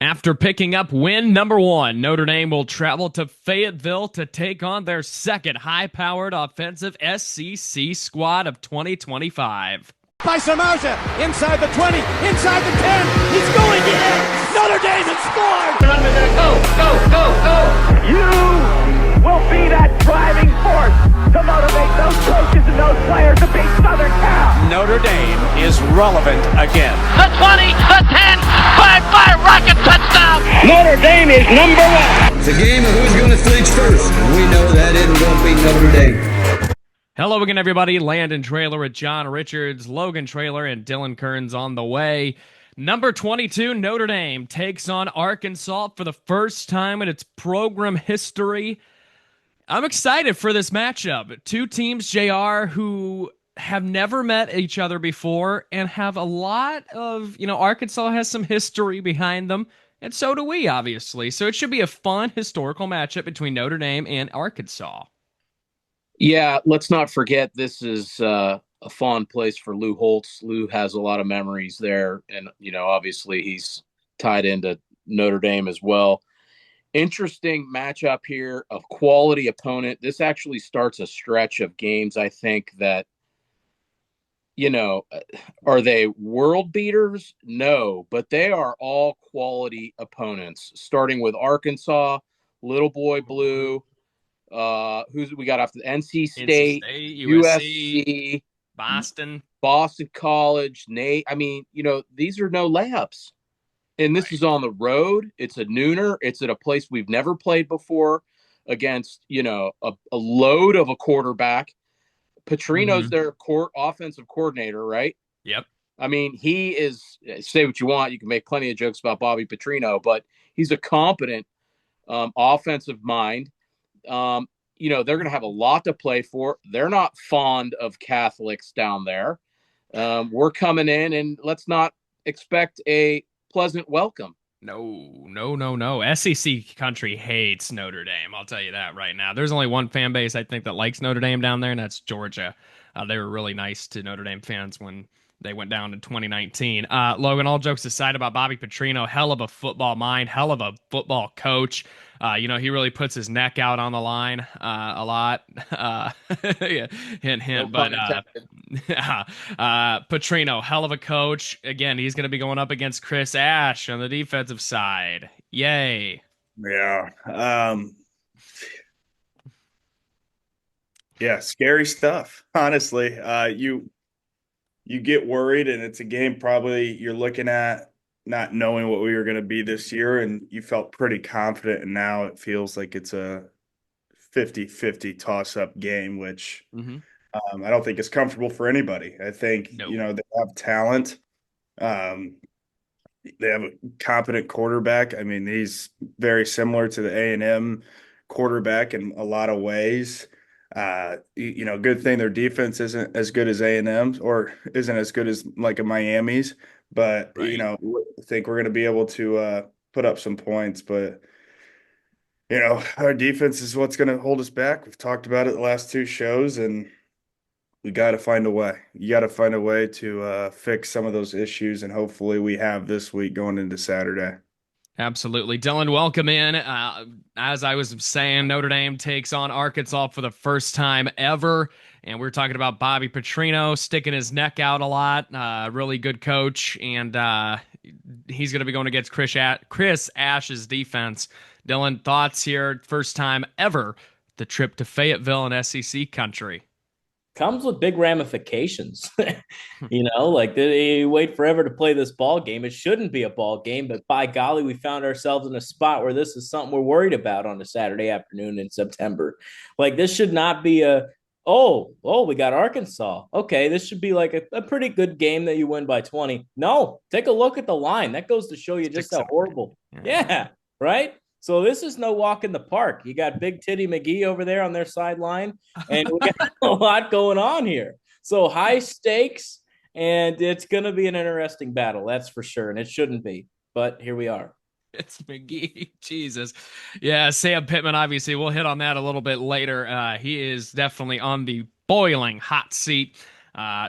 After picking up win number one, Notre Dame will travel to Fayetteville to take on their second high-powered offensive SEC squad of 2025. By Samardzija, inside the 20, inside the 10, he's going in! Notre Dame has scored! Go! You will be that driving force to motivate those coaches and those players to beat Southern Cal. Notre Dame is relevant again. The 20, the 10, 5-5 rocket touchdown. Notre Dame is number one. It's a game of who's going to flinch first, and we know that isn't going to be Notre Dame. Hello again, everybody. Landon Trailer with John Richards, Logan Trailer, and Dylan Kearns on the way. Number 22, Notre Dame takes on Arkansas for the first time in its program history. I'm excited for this matchup. Two teams, JR, who have never met each other before and have a lot of, Arkansas has some history behind them, and so do we, obviously. So it should be a fun historical matchup between Notre Dame and Arkansas. Yeah, let's not forget this is a fond place for Lou Holtz. Lou has a lot of memories there, and obviously he's tied into Notre Dame as well. Interesting matchup here of quality opponent. This actually starts a stretch of games, I think, that, are they world beaters? No, but they are all quality opponents, starting with Arkansas, Little Boy Blue. Who's we got off the NC State, USC, Boston College, Nate. I mean, these are no layups. And this is on the road. It's a nooner. It's at a place we've never played before against, a load of a quarterback. Petrino's their offensive coordinator, right? Yep. I mean, he is, say what you want. You can make plenty of jokes about Bobby Petrino, but he's a competent offensive mind. They're going to have a lot to play for. They're not fond of Catholics down there. We're coming in, and let's not expect a pleasant welcome. No. SEC country hates Notre Dame. I'll tell you that right now. There's only one fan base I think that likes Notre Dame down there, and that's Georgia. They were really nice to Notre Dame fans when they went down in 2019. Logan, all jokes aside about Bobby Petrino, hell of a football mind, hell of a football coach. He really puts his neck out on the line a lot. Yeah, hint. But Petrino, hell of a coach. Again, he's going to be going up against Chris Ash on the defensive side. Yay. Yeah. Yeah, scary stuff. Honestly, you get worried, and it's a game probably you're looking at not knowing what we were going to be this year, and you felt pretty confident, and now it feels like it's a 50-50 toss-up game, which I don't think is comfortable for anybody. I think, they have talent. They have a competent quarterback. I mean, he's very similar to the A&M quarterback in a lot of ways. Good thing their defense isn't as good as A&M's or isn't as good as like a Miami's, but right. I think we're going to be able to put up some points, but our defense is what's going to hold us back. We've talked about it the last two shows, and we got to find a way. You got to find a way to fix some of those issues, and hopefully we have this week going into Saturday. Absolutely. Dylan, welcome in. As I was saying, Notre Dame takes on Arkansas for the first time ever. And we're talking about Bobby Petrino sticking his neck out a lot. Really good coach. And he's going to be going against Chris Ash's defense. Dylan, thoughts here? First time ever, the trip to Fayetteville in SEC country. Comes with big ramifications. They wait forever to play this ball game. It shouldn't be a ball game, but by golly, we found ourselves in a spot where this is something we're worried about on a Saturday afternoon in September. Like, this should not be we got Arkansas. Okay, this should be like a pretty good game that you win by 20. No, take a look at the line. That goes to show you just how horrible. Yeah, right? So this is no walk in the park. You got Big Titty McGee over there on their sideline, and we got a lot going on here. So high stakes, and it's going to be an interesting battle, that's for sure, and it shouldn't be. But here we are. It's McGee. Jesus. Yeah, Sam Pittman, obviously, we'll hit on that a little bit later. He is definitely on the boiling hot seat.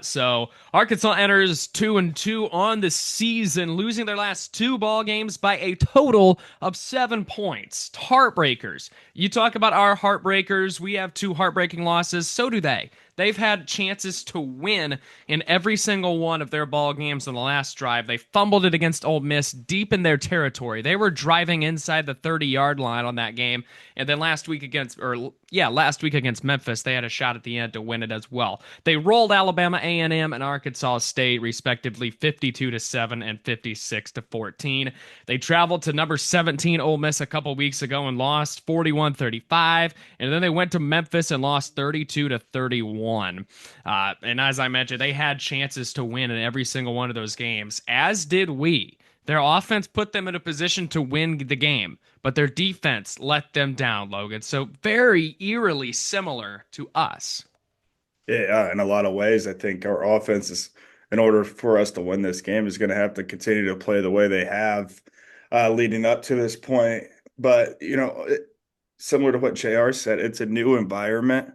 So Arkansas enters 2-2 on the season, losing their last two ball games by a total of 7 points. Heartbreakers. You talk about our heartbreakers. We have two heartbreaking losses. So do they. They've had chances to win in every single one of their ball games on the last drive. They fumbled it against Ole Miss deep in their territory. They were driving inside the 30-yard line on that game. And then last week against Memphis, they had a shot at the end to win it as well. They rolled Alabama A&M and Arkansas State respectively 52-7 and 56-14. They traveled to number 17 Ole Miss a couple weeks ago and lost 41-35, and then they went to Memphis and lost 32-31. And as I mentioned, they had chances to win in every single one of those games, as did we. Their offense put them in a position to win the game, but their defense let them down, Logan. So very eerily similar to us. Yeah, in a lot of ways, I think our offense is, in order for us to win this game, is going to have to continue to play the way they have leading up to this point. But, similar to what JR said, it's a new environment.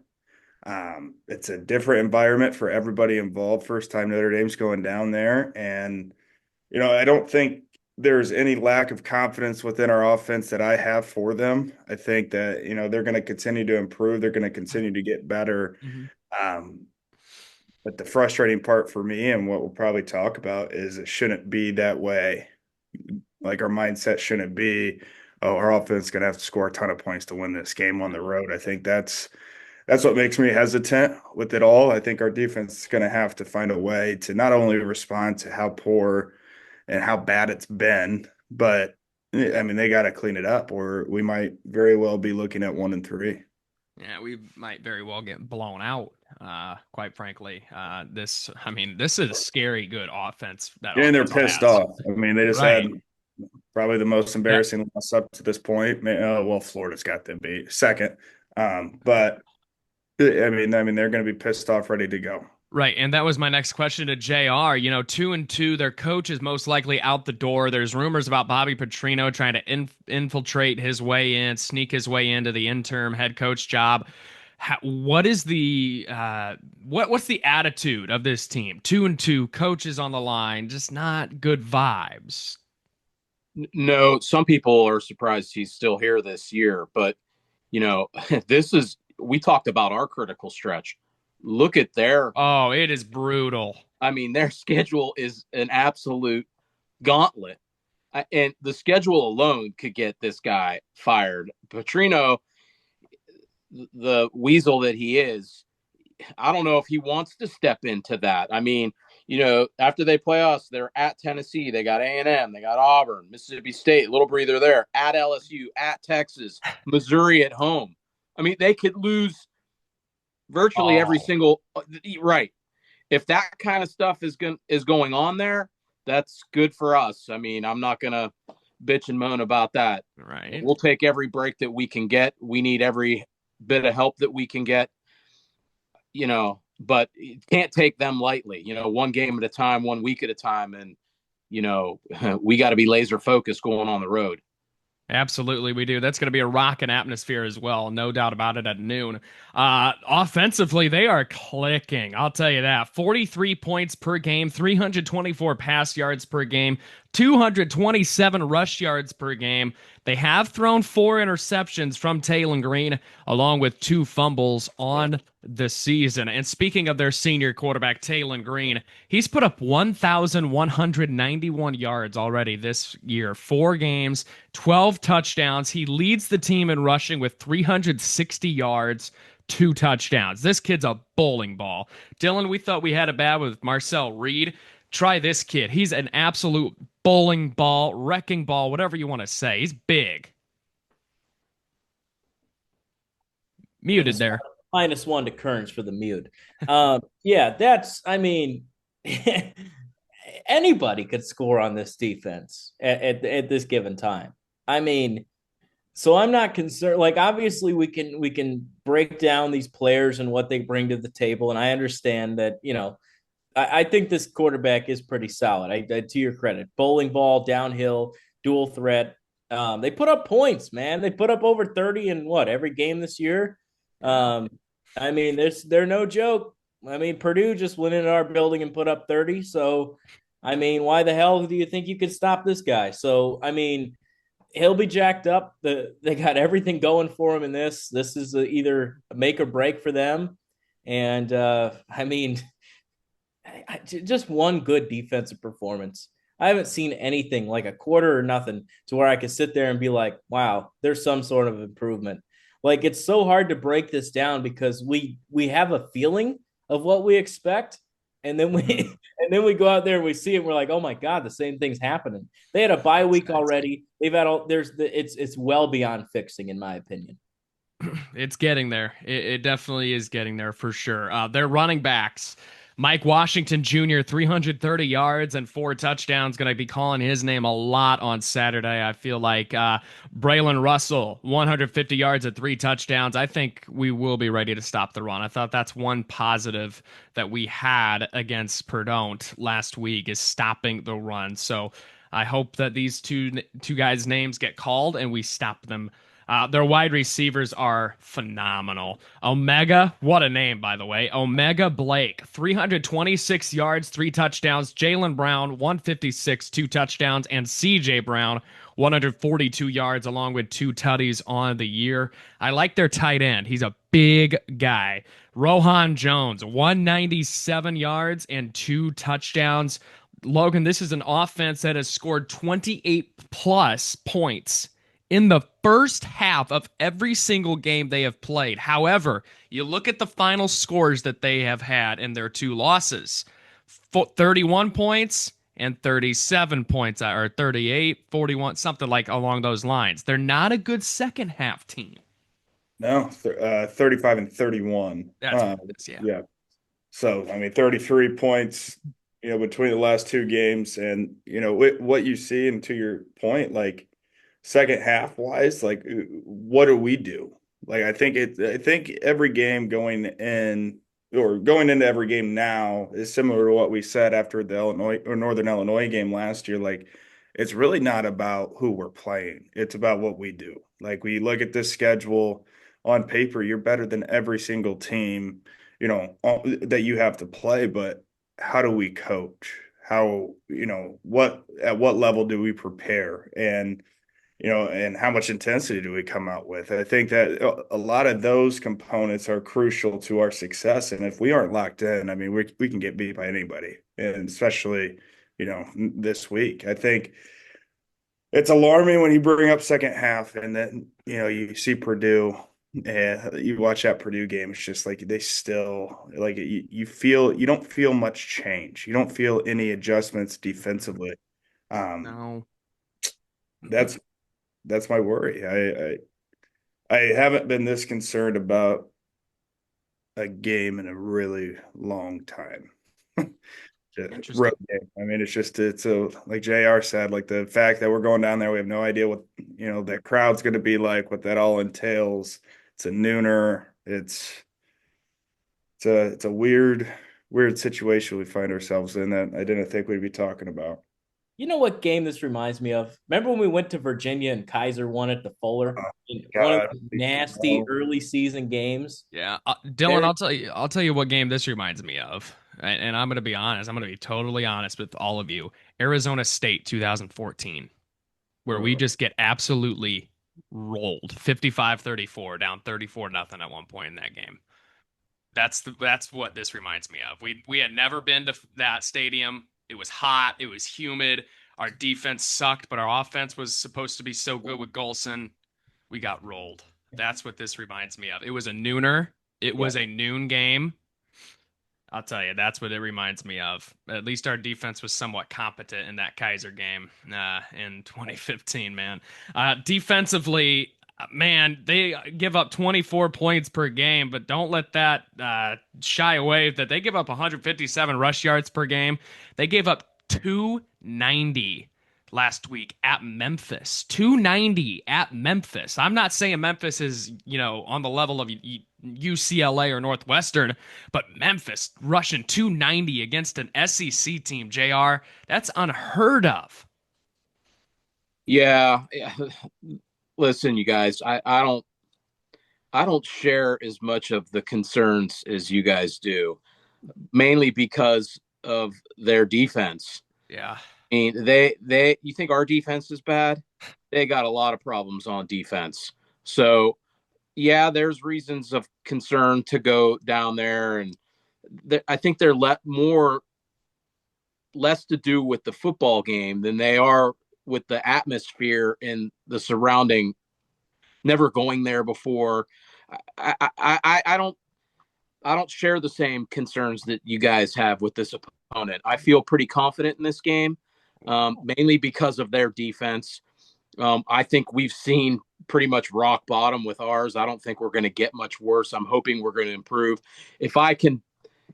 It's a different environment for everybody involved. First time Notre Dame's going down there. And, I don't think there's any lack of confidence within our offense that I have for them. I think that, they're going to continue to improve. They're going to continue to get better. But the frustrating part for me, and what we'll probably talk about, is it shouldn't be that way. Like, our mindset shouldn't be, oh, our offense is going to have to score a ton of points to win this game on the road. I think that's what makes me hesitant with it all. I think our defense is going to have to find a way to not only respond to how poor and how bad it's been, but I mean, they got to clean it up, or we might very well be looking at 1-3. Yeah, we might very well get blown out. Quite frankly, this is a scary good offense. And they're pissed off. I mean, they just had probably the most embarrassing loss up to this point. Well, Florida's got them beat second, but I mean, they're going to be pissed off, ready to go. Right, and that was my next question to JR. 2-2, their coach is most likely out the door. There's rumors about Bobby Petrino trying to infiltrate his way in, sneak his way into the interim head coach job. What is the what's the attitude of this team? 2-2, coaches on the line, just not good vibes. No, some people are surprised he's still here this year, but we talked about our critical stretch. Look at it is brutal. I mean, their schedule is an absolute gauntlet. And the schedule alone could get this guy fired. Petrino, the weasel that he is, I don't know if he wants to step into that. I mean, after they play us, they're at Tennessee, they got A&M, they got Auburn, Mississippi State, little breather there, at LSU, at Texas, Missouri at home. I mean, they could lose virtually every single right. If that kind of stuff is going on there, that's good for us. I mean, I'm not gonna bitch and moan about that. Right. We'll take every break that we can get. We need every bit of help that we can get. But you can't take them lightly. One game at a time, 1 week at a time, and we got to be laser focused going on the road. Absolutely, we do. That's going to be a rocking atmosphere as well. No doubt about it at noon. Offensively, they are clicking. I'll tell you that. 43 points per game, 324 pass yards per game, 227 rush yards per game. They have thrown 4 interceptions from Taylor Green, along with 2 fumbles on the season. And speaking of their senior quarterback, Taylor Green, he's put up 1,191 yards already this year. 4 games, 12 touchdowns. He leads the team in rushing with 360 yards, 2 touchdowns. This kid's a bowling ball. Dylan, we thought we had it bad with Marcel Reed. Try this kid. He's an absolute bowling ball, wrecking ball, whatever you want to say. He's big. Muted there. -1 to Kearns for the mute. That's, anybody could score on this defense at this given time. So I'm not concerned. Like, obviously we can break down these players and what they bring to the table. And I understand that, I think this quarterback is pretty solid. To your credit, bowling ball, downhill, dual threat. They put up points, man. They put up over 30 in every game this year. They're no joke. I mean, Purdue just went into our building and put up 30. So, I mean, why the hell do you think you could stop this guy? So, I mean, he'll be jacked up. They got everything going for him in this. This is either a make or break for them. And I mean, just one good defensive performance. I haven't seen anything like a quarter or nothing to where I could sit there and be like, wow, there's some sort of improvement. Like it's so hard to break this down because we have a feeling of what we expect, and then we and then we go out there and we see it and we're like, oh my God, the same thing's happening. They had a bye week already. They've had all it's well beyond fixing, in my opinion. It's getting there. It definitely is getting there for sure. Their running backs, Mike Washington Jr., 330 yards and 4 touchdowns. Going to be calling his name a lot on Saturday. I feel like Braylon Russell, 150 yards and 3 touchdowns. I think we will be ready to stop the run. I thought that's one positive that we had against Purdue last week is stopping the run. So I hope that these two guys' names get called and we stop them. Their wide receivers are phenomenal. Omega, what a name, by the way. Omega Blake, 326 yards, 3 touchdowns. Jalen Brown, 156, 2 touchdowns. And CJ Brown, 142 yards, along with 2 tutties on the year. I like their tight end. He's a big guy. Rohan Jones, 197 yards and 2 touchdowns. Logan, this is an offense that has scored 28 plus points in the first half of every single game they have played. However, you look at the final scores that they have had in their 2 losses, 31 points and 37 points, or 38, 41, something like along those lines. They're not a good second half team. No, 35 and 31. That's what it is, yeah. Yeah. So, I mean, 33 points, between the last 2 games. And, what you see, and to your point, like, second half wise, like what do we do? Like I think every game going into every game now is similar to what we said after the Illinois or Northern Illinois game last year. Like it's really not about who we're playing. It's about what we do. Like we look at this schedule on paper, you're better than every single team, that you have to play, but how do we coach? How, at what level do we prepare? And and how much intensity do we come out with? I think that a lot of those components are crucial to our success. And if we aren't locked in, I mean, we can get beat by anybody, and especially, this week. I think it's alarming when you bring up second half and then, you see Purdue and you watch that Purdue game. It's just like they still like you don't feel much change. You don't feel any adjustments defensively. No. That's my worry. I haven't been this concerned about a game in a really long time. Road game. I mean, it's like JR said, like the fact that we're going down there, we have no idea what that crowd's going to be like, what that all entails. It's a nooner. It's a weird situation we find ourselves in that I didn't think we'd be talking about. You know what game this reminds me of? Remember when we went to Virginia and Kaiser won at the Fuller? One of the nasty early season games. Yeah, Dylan, I'll tell you what game this reminds me of. And I'm going to be honest. I'm going to be totally honest with all of you. Arizona State 2014, where we just get absolutely rolled, 55-34, down 34-0 at one point in that game. That's what this reminds me of. We had never been to that stadium. It was hot. It was humid. Our defense sucked, but our offense was supposed to be so good with Golson. We got rolled. That's what this reminds me of. It was a nooner. It was a noon game. I'll tell you, that's what it reminds me of. At least our defense was somewhat competent in that Kaiser game in 2015, man. Defensively, man, they give up 24 points per game, but don't let that shy away that they give up 157 rush yards per game. They gave up 290 last week at Memphis. 290 at Memphis. I'm not saying Memphis is, on the level of UCLA or Northwestern, but Memphis rushing 290 against an SEC team, JR, that's unheard of. Yeah. Listen, you guys, I don't share as much of the concerns as you guys do. mainly because of their defense. Yeah. I mean, you think our defense is bad? They got a lot of problems on defense. So, yeah, there's reasons of concern to go down there, and I think they're less to do with the football game than they are with the atmosphere and the surrounding. Never going there before. I don't share the same concerns that you guys have with this opponent. I feel pretty confident in this game, mainly because of their defense. I think we've seen pretty much rock bottom with ours. I don't think we're going to get much worse. I'm hoping we're going to improve. If I can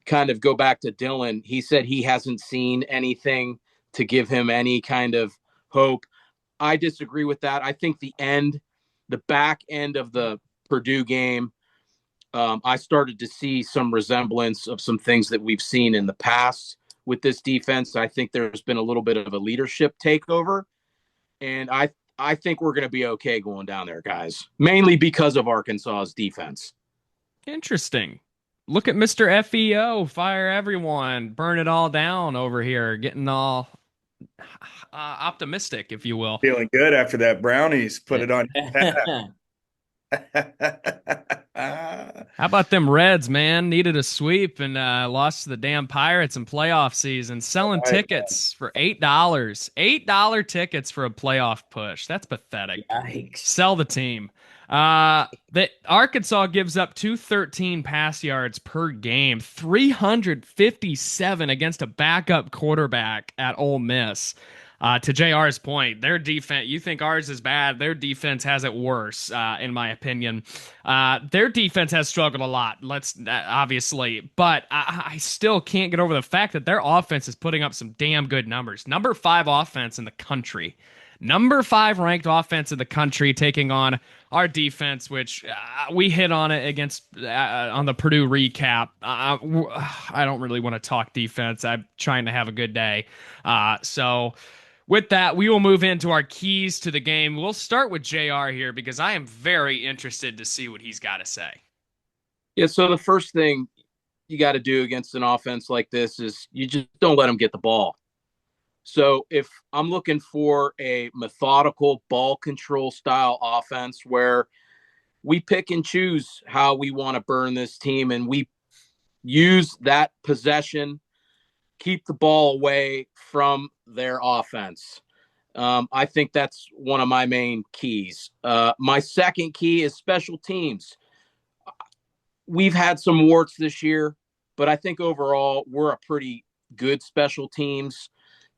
kind of go back to Dylan, he said he hasn't seen anything to give him any kind of hope. I disagree with that. I think the back end of the Purdue game, I started to see some resemblance of some things that we've seen in the past with this defense. I think there's been a little bit of a leadership takeover, and I think we're going to be okay going down there, guys, mainly because of Arkansas's defense. Interesting. Look at Mr. FEO, fire everyone, burn it all down over here, getting all optimistic, if you will. Feeling good after that brownies. Put it on your How about them Reds, man? Needed a sweep and lost to the damn Pirates in playoff season. Selling tickets for $8. $8 tickets for a playoff push. That's pathetic. Yikes. Sell the team. The Arkansas gives up 213 pass yards per game, 357 against a backup quarterback at Ole Miss. To JR's point, their defense, you think ours is bad. Their defense has it worse, in my opinion. Their defense has struggled a lot, obviously, but I still can't get over the fact that their offense is putting up some damn good numbers. Number 5 offense in the country. Number 5 ranked offense in the country, taking on our defense, which we hit on it against on the Purdue recap. I don't really want to talk defense. I'm trying to have a good day. So with that, we will move into our keys to the game. We'll start with JR here because I am very interested to see what he's got to say. Yeah, so the first thing you got to do against an offense like this is you just don't let them get the ball. So if I'm looking for a methodical ball control style offense where we pick and choose how we want to burn this team and we use that possession, keep the ball away from their offense. I think that's one of my main keys. My second key is special teams. We've had some warts this year, but I think overall we're a pretty good special teams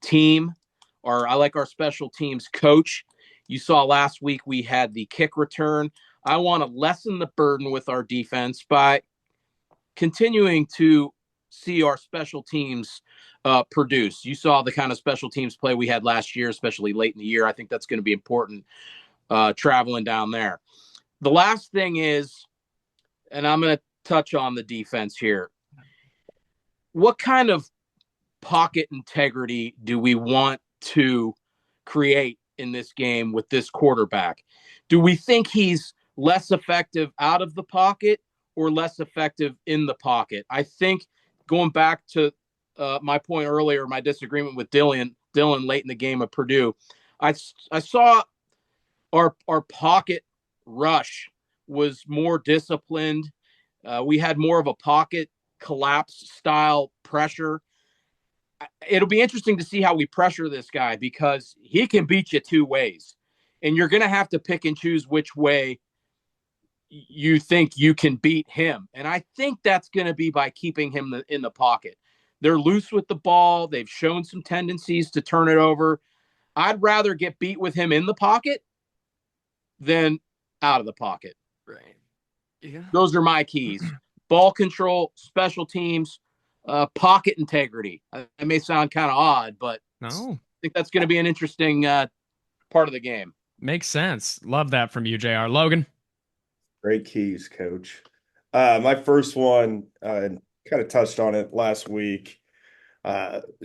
team, or I like our special teams coach. You saw last week we had the kick return. I want to lessen the burden with our defense by continuing to see our special teams produce. You saw the kind of special teams play we had last year, especially late in the year. I think that's going to be important traveling down there. The last thing is, and I'm going to touch on the defense here, what kind of pocket integrity do we want to create in this game with this quarterback? Do we think he's less effective out of the pocket or less effective in the pocket? I think going back to my point earlier, my disagreement with Dylan late in the game of Purdue, I saw our pocket rush was more disciplined. We had more of a pocket collapse style pressure. It'll be interesting to see how we pressure this guy because he can beat you 2 ways, and you're going to have to pick and choose which way you think you can beat him. And I think that's going to be by keeping him in the pocket. They're loose with the ball. They've shown some tendencies to turn it over. I'd rather get beat with him in the pocket than out of the pocket. Right. Yeah. Those are my keys. Ball control, special teams, pocket integrity. It may sound kind of odd, but no, I think that's going to be an interesting part of the game. Makes sense. Love that from you, JR. Logan? Great keys, Coach. My first one, kind of touched on it last week.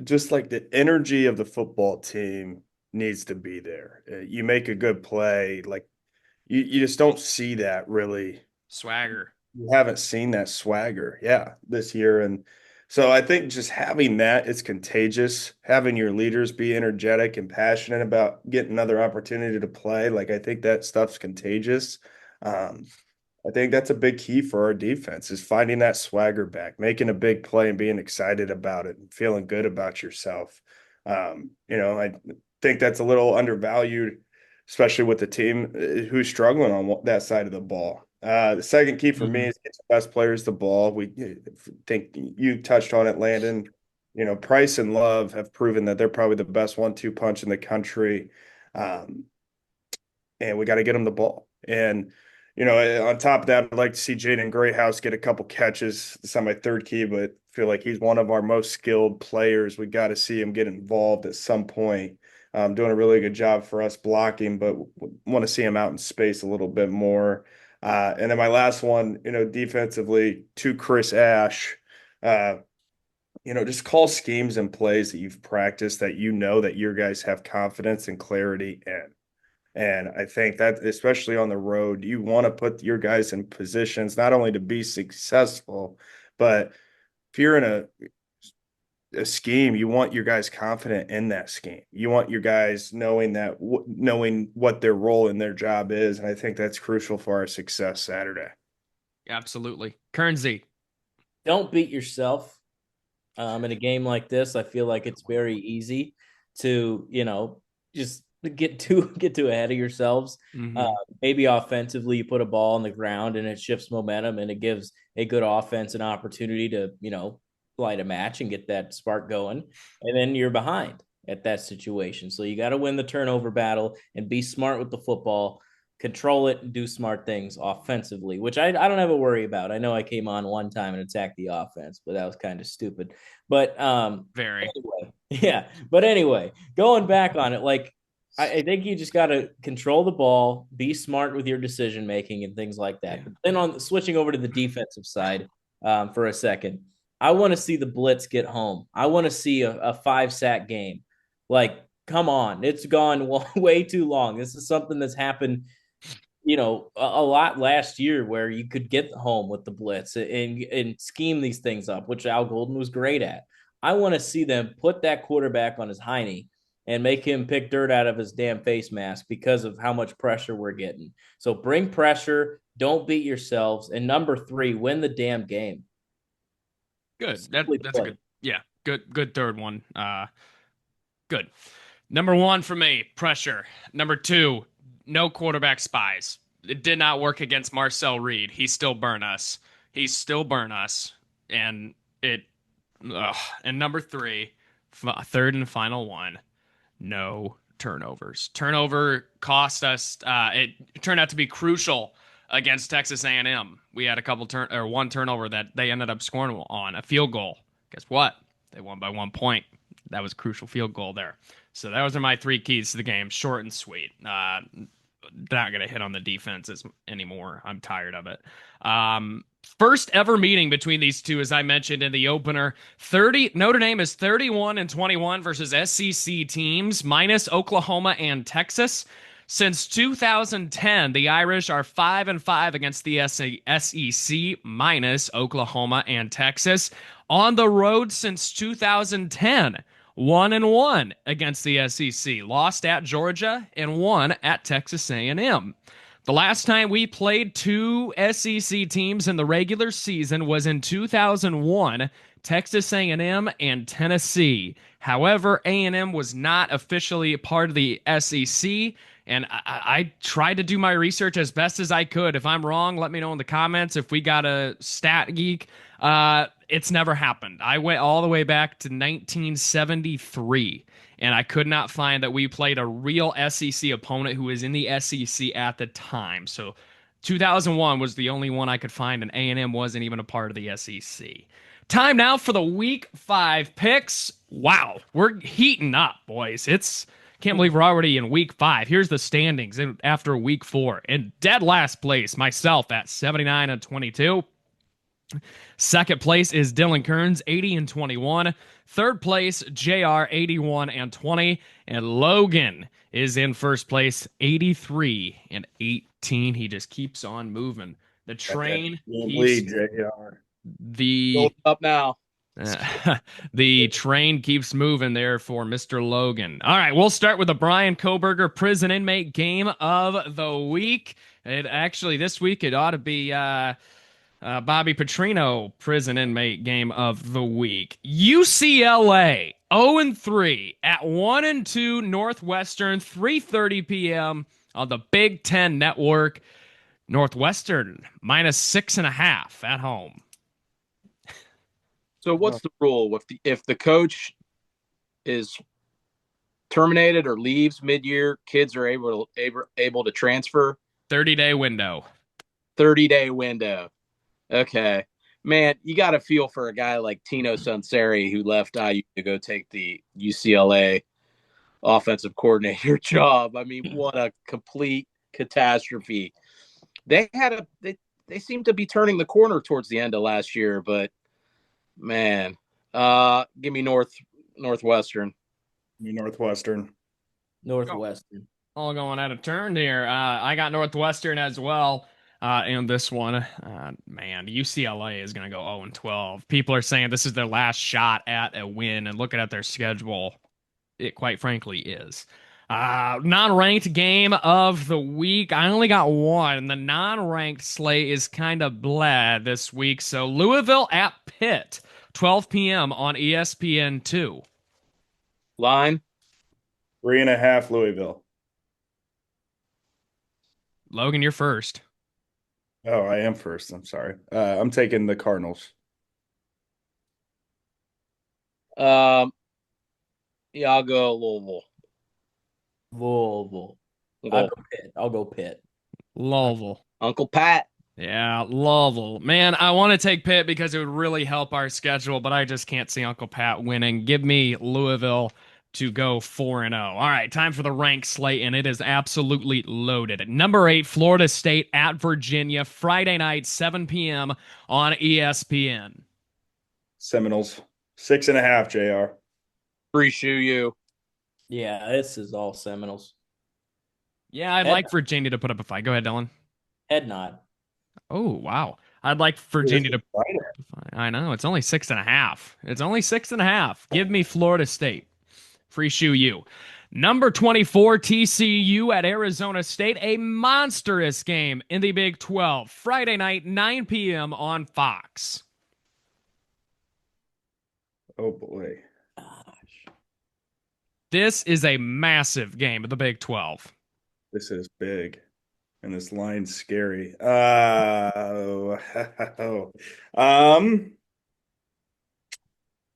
Just like the energy of the football team needs to be there. You make a good play, like you just don't see that really. Swagger. You haven't seen that swagger, this year. And So I think just having that is contagious. Having your leaders be energetic and passionate about getting another opportunity to play, like I think that stuff's contagious. Um, I think that's a big key for our defense is finding that swagger back, making a big play and being excited about it and feeling good about yourself. I think that's a little undervalued, especially with the team who's struggling on that side of the ball. The second key for me is get the best players the ball. We think you touched on it, Landon. Price and Love have proven that they're probably the best 1-2 punch in the country. And we got to get them the ball. And on top of that, I'd like to see Jaden Grayhouse get a couple catches. It's not my third key, but I feel like he's one of our most skilled players. We got to see him get involved at some point. Doing a really good job for us blocking, but want to see him out in space a little bit more. And then my last one, defensively to Chris Ash, just call schemes and plays that you've practiced that that your guys have confidence and clarity in. And I think that, especially on the road, you want to put your guys in positions not only to be successful, but if you're in a scheme, you want your guys confident in that scheme. You want your guys knowing what their role in their job is. And I think that's crucial for our success Saturday. Absolutely. Kernsey. Don't beat yourself. In a game like this, I feel like it's very easy to, just get too ahead of yourselves. Maybe offensively you put a ball on the ground and it shifts momentum and it gives a good offense an opportunity to light a match and get that spark going, and then you're behind at that situation. So you got to win the turnover battle and be smart with the football, control it, and do smart things offensively, which I don't have a worry about. I know I came on one time and attacked the offense, but that was kind of stupid. But very anyway, yeah. But anyway, going back on it, like I think you just got to control the ball, be smart with your decision making and things like that. But then on switching over to the defensive side for a second, I want to see the blitz get home. I want to see a 5-sack game. Like, come on, it's gone way too long. This is something that's happened, a lot last year where you could get home with the blitz and scheme these things up, which Al Golden was great at. I want to see them put that quarterback on his hiney and make him pick dirt out of his damn face mask because of how much pressure we're getting. So bring pressure, don't beat yourselves, and number 3, win the damn game. Good. That's a good third one. Good. Number 1 for me, pressure. Number 2, no quarterback spies. It did not work against Marcel Reed. He still burned us. And number 3, third and final one, no turnovers. Turnover cost us. It turned out to be crucial against Texas A&M. We had one turnover that they ended up scoring on, a field goal. Guess what? They won by 1 point. That was a crucial field goal there. So those are my 3 keys to the game. Short and sweet. Not going to hit on the defenses anymore. I'm tired of it. First ever meeting between these two, as I mentioned in the opener. Notre Dame is 31-21 versus SEC teams, minus Oklahoma and Texas. Since 2010, the Irish are 5-5 against the SEC, minus Oklahoma and Texas. On the road since 2010, 1-1 against the SEC. Lost at Georgia and won at Texas A&M. The last time we played 2 SEC teams in the regular season was in 2001, Texas A&M and Tennessee. However, A&M was not officially part of the SEC, and I tried to do my research as best as I could. If I'm wrong, let me know in the comments. If we got a stat geek, it's never happened. I went all the way back to 1973, and I could not find that we played a real SEC opponent who was in the SEC at the time. So 2001 was the only one I could find, and A&M wasn't even a part of the SEC. Time now for the Week 5 picks. Wow, we're heating up, boys. Can't believe we're already in Week 5. Here's the standings after Week 4. In dead last place, myself at 79-22. Second place is Dylan Kearns, 80-21. Third place, JR, 81-20. And Logan is in first place, 83-18. He just keeps on moving. The train. Lead, JR. Build up now. The train keeps moving there for Mr. Logan. All right, we'll start with the Brian Koberger prison inmate game of the week. This week it ought to be Bobby Petrino prison inmate game of the week. UCLA 0-3 at 1-2 Northwestern, 3:30 p.m. on the Big Ten Network. Northwestern -6.5 at home. So what's the rule if the coach is terminated or leaves mid-year, kids are able to transfer? 30-day window. 30-day window. Okay. Man, you got to feel for a guy like Tino Sunseri who left IU to go take the UCLA offensive coordinator job. I mean, what a complete catastrophe. They seemed to be turning the corner towards the end of last year, but man, give me Northwestern. Northwestern. Northwestern. All going out of turn here. I got Northwestern as well in this one. Man, UCLA is going to go 0-12. People are saying this is their last shot at a win, and looking at their schedule, it quite frankly is. Non-ranked game of the week. I only got one. The non-ranked slate is kind of blah this week. So Louisville at Pitt, 12 p.m. on ESPN2. Line? 3.5 Louisville. Logan, you're first. Oh, I am first. I'm sorry. I'm taking the Cardinals. Yeah, I'll go Louisville. Louisville. I'll go Pitt. Louisville. Uncle Pat. Yeah, Louisville. Man, I want to take Pitt because it would really help our schedule, but I just can't see Uncle Pat winning. Give me Louisville to go 4-0. All right, time for the ranked slate, and it is absolutely loaded. At number 8, Florida State at Virginia, Friday night, 7 p.m. on ESPN. Seminoles. 6.5, JR. Free shoe you. Yeah, this is all Seminoles. Yeah, I'd like Virginia to put up a fight. Go ahead, Dylan. Head nod. Oh, wow. I'd like Virginia to. I know. It's only 6.5. It's only 6.5. Give me Florida State. Free shoe you. Number 24, TCU at Arizona State. A monstrous game in the Big 12. Friday night, 9 p.m. on Fox. Oh, boy. This is a massive game of the Big 12. This is big. And this line's scary. I'm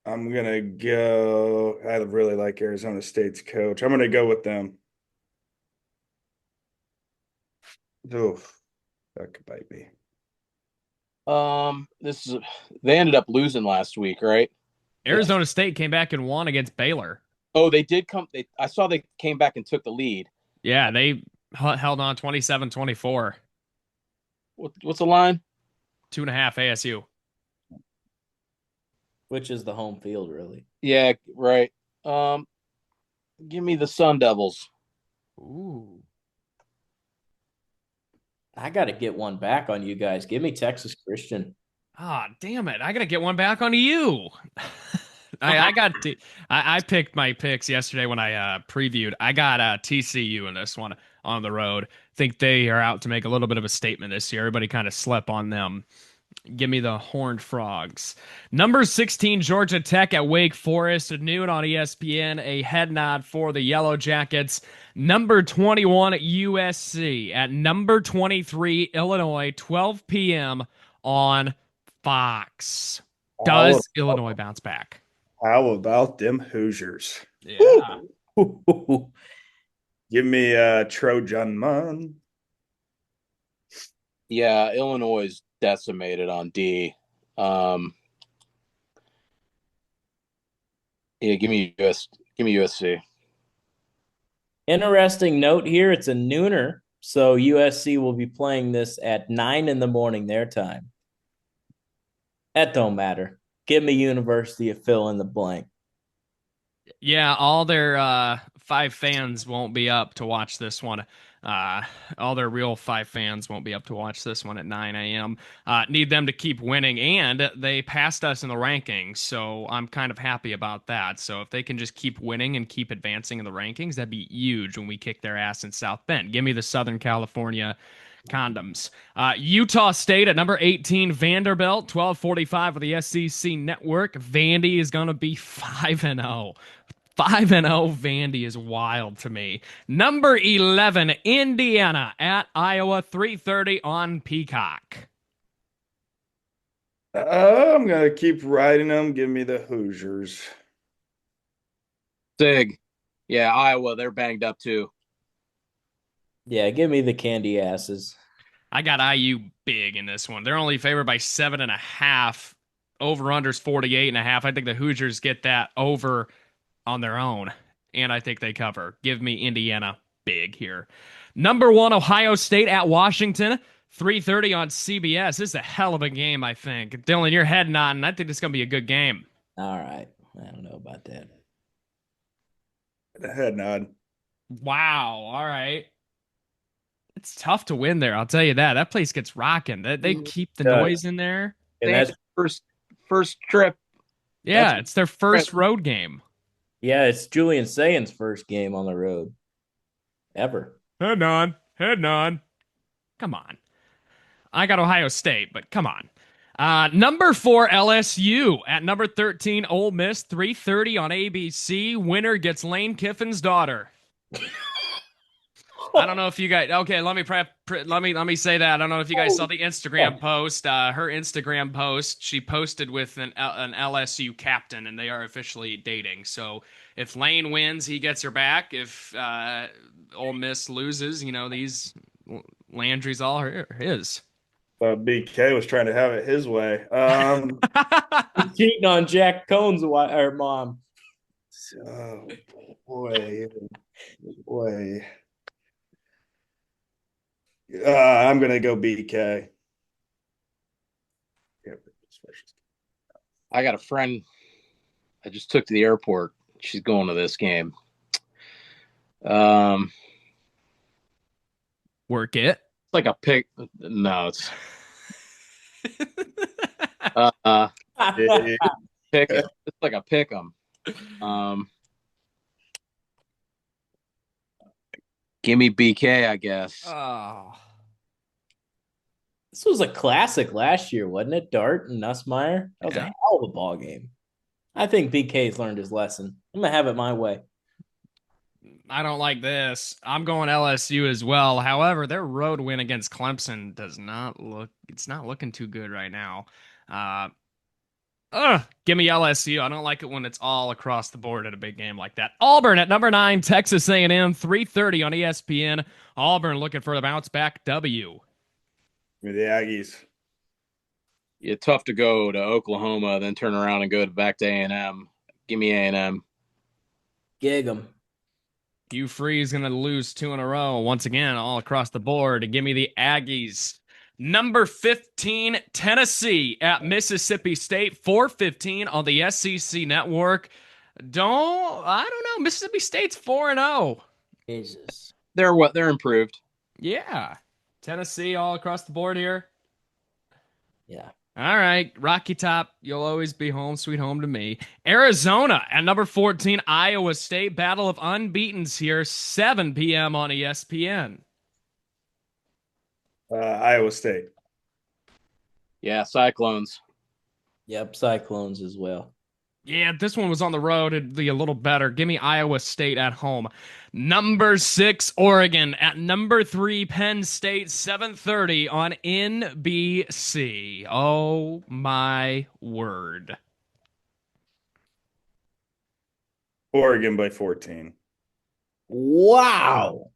gonna go. I really like Arizona State's coach. I'm gonna go with them. Oof, that could bite me. They ended up losing last week, right? Arizona State came back and won against Baylor. Oh, they did come. I saw they came back and took the lead. Yeah, they held on 27-24. What's the line? 2.5 ASU. Which is the home field, really. Yeah, right. Give me the Sun Devils. Ooh. I got to get one back on you guys. Give me Texas Christian. Ah, damn it. I got to get one back onto you. I picked my picks yesterday when I previewed. I got TCU in this one on the road. Think they are out to make a little bit of a statement this year. Everybody kind of slept on them. Give me the Horned Frogs. Number 16, Georgia Tech at Wake Forest at noon on ESPN. A head nod for the Yellow Jackets. Number 21, USC at number 23, Illinois, 12 p.m. on Fox. Does Illinois bounce back? How about them Hoosiers? Yeah. Give me Trojan Man. Yeah, Illinois is decimated on D. Yeah, give me USC. Interesting note here. It's a nooner, so USC will be playing this at 9 in the morning their time. That don't matter. Give me University of fill in the blank. Yeah, all their 5 fans won't be up to watch this one. All their real 5 fans won't be up to watch this one at 9 a.m. Need them to keep winning, and they passed us in the rankings, so I'm kind of happy about that. So if they can just keep winning and keep advancing in the rankings, that'd be huge when we kick their ass in South Bend. Give me the Southern California condoms. Utah State at number 18, Vanderbilt, 12:45 for the SEC Network. Vandy is going to be 5-0. 5-0 Vandy is wild to me. Number 11, Indiana at Iowa, 3:30 on Peacock. I'm gonna keep riding them. Give me the Hoosiers. Sig. Yeah, Iowa, they're banged up too. Yeah, give me the candy asses. I got IU big in this one. They're only favored by 7.5. Over-under's 48.5. I think the Hoosiers get that over on their own, and I think they cover. Give me Indiana big here. Number 1, Ohio State at Washington, 3:30 on CBS. This is a hell of a game, I think. Dylan, your head nodding. I think this is going to be a good game. All right. I don't know about that. Head nod. Wow. All right. It's tough to win there, I'll tell you that. That place gets rocking. They keep the noise in there. And that's first trip. Yeah, it's their first road game. Yeah, it's Julian Sayan's first game on the road ever. Head nod. Come on. I got Ohio State, but come on. Number 4, LSU at number 13, Ole Miss, 3:30 on ABC. Winner gets Lane Kiffin's daughter. I don't know if you guys. Okay, let me say that. I don't know if you guys saw the Instagram post. Her Instagram post. She posted with an LSU captain, and they are officially dating. So if Lane wins, he gets her back. If Ole Miss loses, these Landry's all his. BK was trying to have it his way. He's cheating on Jack Cohn's mom. Oh boy. I'm gonna go BK. I got a friend I just took to the airport. She's going to this game. Work it. It's like a pick. No, it's pick. It's like a pick 'em. Give me BK, I guess. Oh. This was a classic last year, wasn't it? Dart and Nussmeier. That was a hell of a ball game. I think BK's learned his lesson. I'm gonna have it my way. I don't like this. I'm going LSU as well. However, their road win against Clemson it's not looking too good right now. Give me LSU. I don't like it when it's all across the board at a big game like that. Auburn at number 9, Texas A&M, 3:30 on ESPN. Auburn looking for the bounce back W. With the Aggies. Yeah, tough to go to Oklahoma, then turn around and go back to A&M. Give me A&M. Gig 'em. Hugh Freeze going to lose 2 in a row once again, all across the board. Give me the Aggies. Number 15, Tennessee at Mississippi State, 4:15 on the SEC Network. I don't know. Mississippi State's 4-0. Jesus. They're improved. Yeah. Tennessee all across the board here. Yeah. All right. Rocky Top, you'll always be home, sweet home to me. Arizona at number 14, Iowa State. Battle of unbeatens here, 7 p.m. on ESPN. Iowa State. Yeah, Cyclones. Yep, Cyclones as well. Yeah, this one was on the road. It'd be a little better. Give me Iowa State at home. Number 6, Oregon. At number 3, Penn State, 7:30 on NBC. Oh, my word. Oregon by 14. Wow.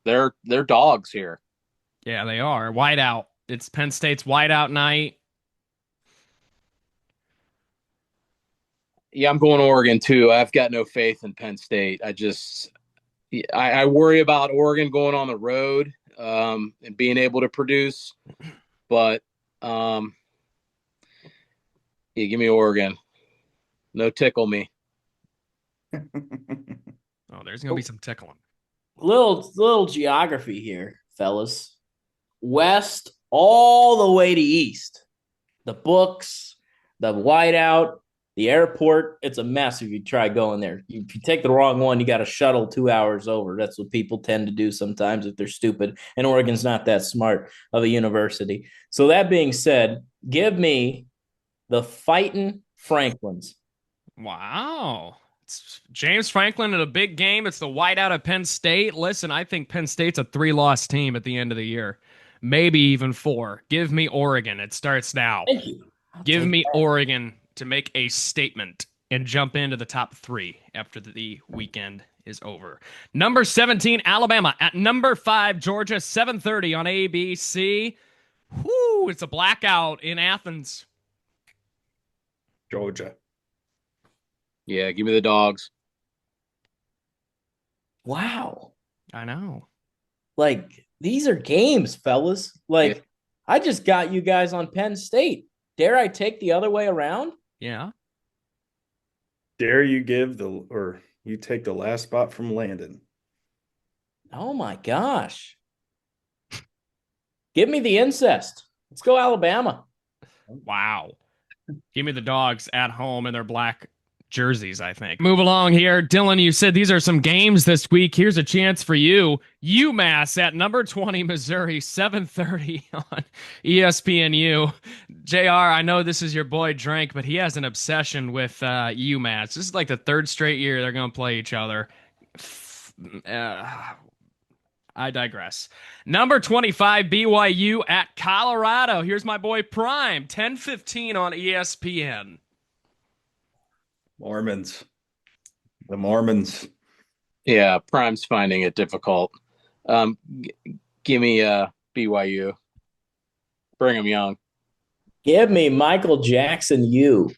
They're dogs here. Yeah, they are. Whiteout. It's Penn State's whiteout night. Yeah, I'm going Oregon too. I've got no faith in Penn State. I worry about Oregon going on the road and being able to produce, but yeah, give me Oregon. No tickle me. Oh, there's going to be some tickling. Little geography here, fellas. West all the way to east. The books, the whiteout, the airport. It's a mess if you try going there. If you take the wrong one, you got to shuttle 2 hours over. That's what people tend to do sometimes if they're stupid. And Oregon's not that smart of a university. So that being said, give me the fighting Franklins. Wow. It's James Franklin in a big game. It's the whiteout of Penn State. Listen, I think Penn State's a 3-loss team at the end of the year. Maybe even 4. Give me Oregon. It starts now. Thank you. Give me Oregon to make a statement and jump into the top 3 after the weekend is over. Number 17, Alabama. At number 5, Georgia, 7:30 on ABC. Whoo, it's a blackout in Athens. Georgia. Yeah, give me the Dogs. Wow. I know. Like, these are games, fellas. Like, Yeah. I just got you guys on Penn State. Dare I take the other way around? Yeah. Dare you you take the last spot from Landon? Oh my gosh. Give me the incest. Let's go, Alabama. Wow. Give me the Dogs at home in their black jerseys, I think. Move along here. Dylan, you said these are some games this week. Here's a chance for you. UMass at number 20, Missouri, 7:30 on ESPNU. JR, I know this is your boy Drink, but he has an obsession with UMass. This is like the 3rd straight year they're going to play each other. I digress. Number 25, BYU at Colorado. Here's my boy Prime, 10:15 on ESPN. Mormons. The Mormons. Yeah, Prime's finding it difficult. Give me BYU. Brigham Young. Give me Michael Jackson, you.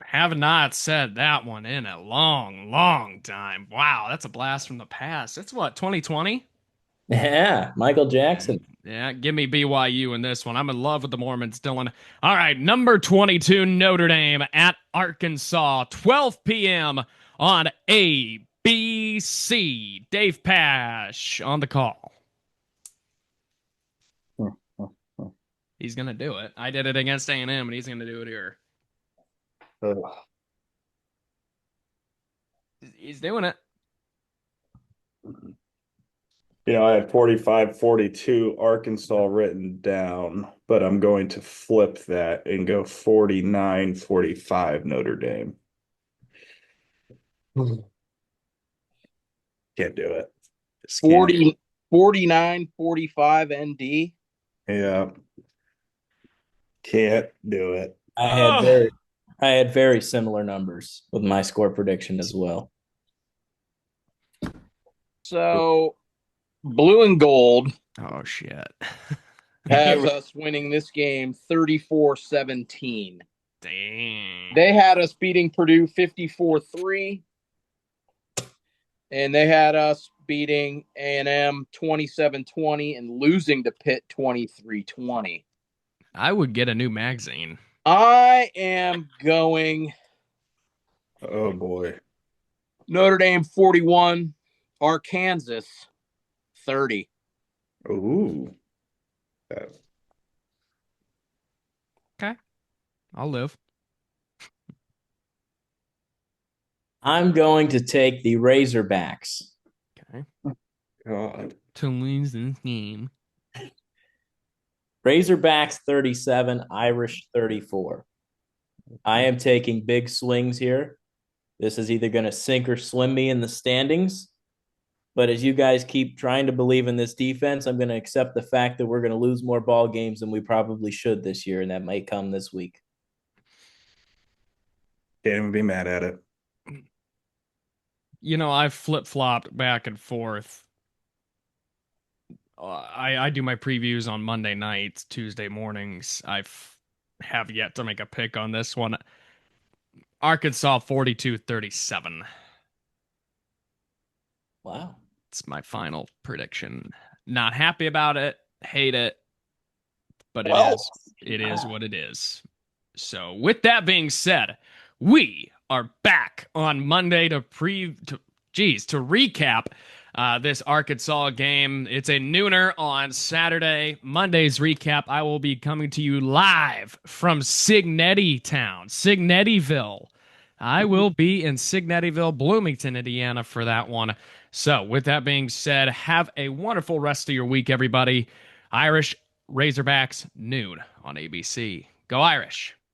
Have not said that one in a long, long time. Wow, that's a blast from the past. It's what, 2020? Yeah, Michael Jackson. Yeah, give me BYU in this one. I'm in love with the Mormons, Dylan. All right, number 22, Notre Dame at Arkansas, 12 p.m. on ABC. Dave Pash on the call. He's going to do it. I did it against A&M, and he's going to do it here. He's doing it. I had 45-42 Arkansas written down, but I'm going to flip that and go 49-45 Notre Dame. Can't do it. 49-45 ND. Yeah. Can't do it. I had very similar numbers with my score prediction as well. So, blue and gold Oh, shit. has us winning this game 34-17. Dang. They had us beating Purdue 54-3. And they had us beating A&M 27-20 and losing to Pitt 23-20. I would get a new magazine. I am going Oh, boy. Notre Dame 41, Arkansas 30. Ooh. Okay. I'll live. I'm going to take the Razorbacks. Okay. God. To lose this game. Razorbacks 37, Irish 34. I am taking big swings here. This is either going to sink or swim me in the standings. But as you guys keep trying to believe in this defense, I'm going to accept the fact that we're going to lose more ball games than we probably should this year, and that might come this week. Can't even be mad at it. I've flip-flopped back and forth. I do my previews on Monday nights, Tuesday mornings. Have yet to make a pick on this one. Arkansas 42-37. Wow. It's my final prediction. Not happy about it. Hate it. But it is what it is. So with that being said, we are back on Monday to recap this Arkansas game. It's a nooner on Saturday. Monday's recap, I will be coming to you live from Signetti Town, Signettiville. I will be in Signettiville, Bloomington, Indiana for that one. So, with that being said, have a wonderful rest of your week, everybody. Irish Razorbacks, noon on ABC. Go Irish.